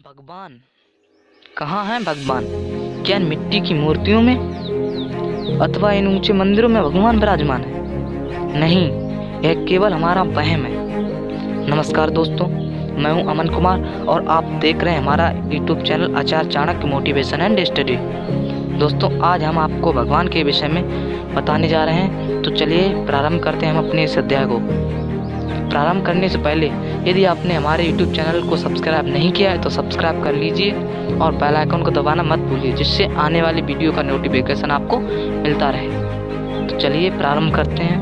भगवान कहाँ हैं? भगवान क्या इन मिट्टी की मूर्तियों में अथवा इन ऊंचे मंदिरों में भगवान विराजमान है? नहीं, यह केवल हमारा वहम है। नमस्कार दोस्तों, मैं हूं अमन कुमार और आप देख रहे हैं हमारा YouTube channel Acharya Chanakya motivation and study. दोस्तों, आज हम आपको भगवान के विषय में बताने जा रहे हैं, तो चलिए प्रारंभ करते हैं हम अपने इस अध्याय को। प्रारंभ करने से पहले यदि आपने हमारे YouTube चैनल को सब्सक्राइब नहीं किया है तो सब्सक्राइब कर लीजिए और बेल आइकन को दबाना मत भूलिए, जिससे आने वाली वीडियो का नोटिफिकेशन आपको मिलता रहे। तो चलिए प्रारंभ करते हैं।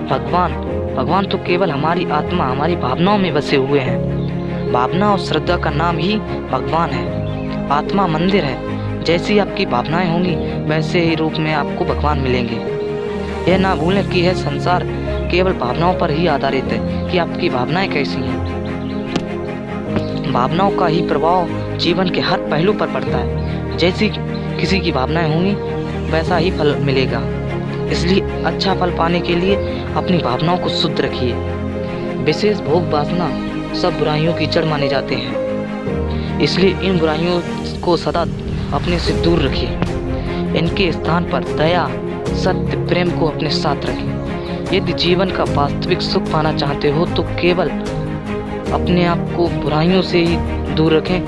भगवान तो केवल हमारी आत्मा, हमारी भावनाओं में बसे हुए हैं। भावना और श्रद्धा का नाम ही भगवान है। आत्मा मंदिर है। जैसी आपकी भावनाएं होंगी वैसे ही रूप में आपको भगवान मिलेंगे। यह ना भूलें कि यह संसार केवल भावनाओं पर ही आधारित है कि आपकी भावनाएं कैसी हैं। भावनाओं का ही प्रभाव जीवन के हर पहलू पर पड़ता है। जैसी किसी की भावनाएं होंगी वैसा ही फल मिलेगा। इसलिए अच्छा फल पाने के लिए अपनी भावनाओं को शुद्ध रखिए। विशेष भोग वासना सब बुराइयों की जड़ माने जाते हैं, इसलिए इन बुराइयों को सदा अपने से दूर रखिए। इनके स्थान पर दया, सत्य, प्रेम को अपने साथ रखें। यदि जीवन का वास्तविक सुख पाना चाहते हो तो केवल अपने आप को बुराइयों से ही दूर रखें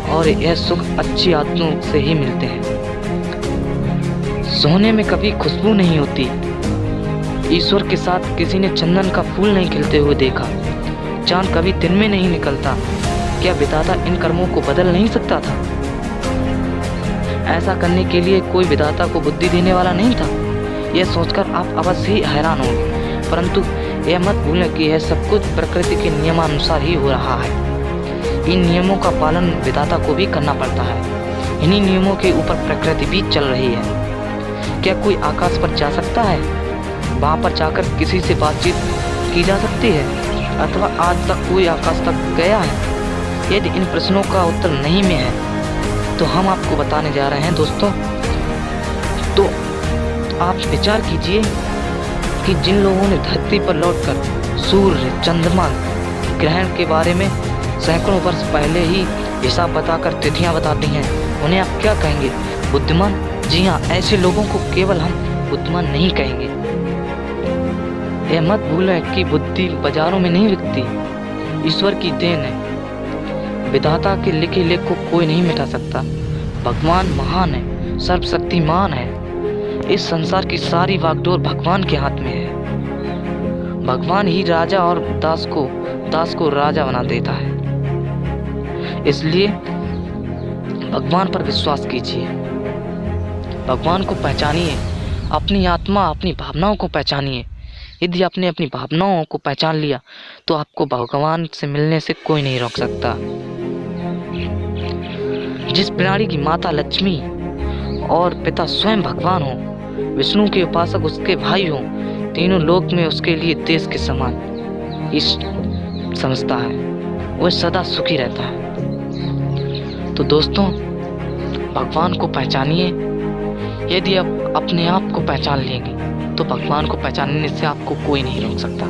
और यह सुख अच्छी आदतों से ही मिलते हैं। सोने में कभी खुशबू नहीं होती। ईश्वर के साथ किसी ने चंदन का फूल नहीं खिलते हुए देखा। चांद कभी दिन में नहीं निकलता। क्या विधाता इन कर्मों को बदल नहीं सकता था? ऐसा करने के लिए कोई विधाता को बुद्धि देने वाला नहीं था? यह सोचकर आप अवश्य ही हैरान होंगे, परंतु यह मत भूलें कि यह सब कुछ प्रकृति के नियमानुसार ही हो रहा है। इन नियमों का पालन विधाता को भी करना पड़ता है। इन्हीं नियमों के ऊपर प्रकृति भी चल रही है। क्या कोई आकाश पर जा सकता है? वहाँ पर जाकर किसी से बातचीत की जा सकती है? अथवा आज तक कोई आकाश तक गया है? यदि इन प्रश्नों का उत्तर नहीं में है तो हम आपको बताने जा रहे हैं दोस्तों। तो आप विचार कीजिए कि जिन लोगों ने धरती पर लौटकर सूर्य, चंद्रमा, ग्रहण के बारे में सैकड़ों वर्ष पहले ही हिसाब बताकर तिथियां बताती हैं, उन्हें आप क्या कहेंगे? बुद्धिमान? जी हाँ, ऐसे लोगों को केवल हम बुद्धिमान नहीं कहेंगे। यह मत भूलें कि बुद्धि बाजारों में नहीं बिकती, ईश्वर की देन है। विधाता के लिखे लेख को कोई नहीं मिटा सकता। भगवान महान है, सर्वशक्तिमान है। इस संसार की सारी वागडोर भगवान के हाथ में है। भगवान ही राजा और दास को राजा बना देता है। इसलिए भगवान पर विश्वास कीजिए। भगवान को पहचानिए। अपनी आत्मा, अपनी भावनाओं को पहचानिए। यदि आपने अपनी भावनाओं को पहचान लिया तो आपको भगवान से मिलने से कोई नहीं रोक सकता। जिस प्राणी की माता लक्ष्मी और पिता स्वयं भगवान हो, विष्णु के उपासक उसके भाई हो, तीनों लोक में उसके लिए देश के समान समझता है, वह सदा सुखी रहता है। तो दोस्तों, भगवान को पहचानिए। यदि आप अपने आप को पहचान लेंगे तो भगवान को पहचानने से आपको कोई नहीं रोक सकता,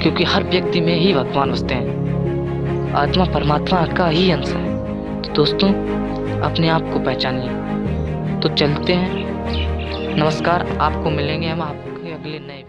क्योंकि हर व्यक्ति में ही भगवान बसते हैं। आत्मा परमात्मा का ही अंश है। तो दोस्तों, अपने आप को पहचानिए। तो चलते हैं। नमस्कार, आपको मिलेंगे हम आपके अगले नए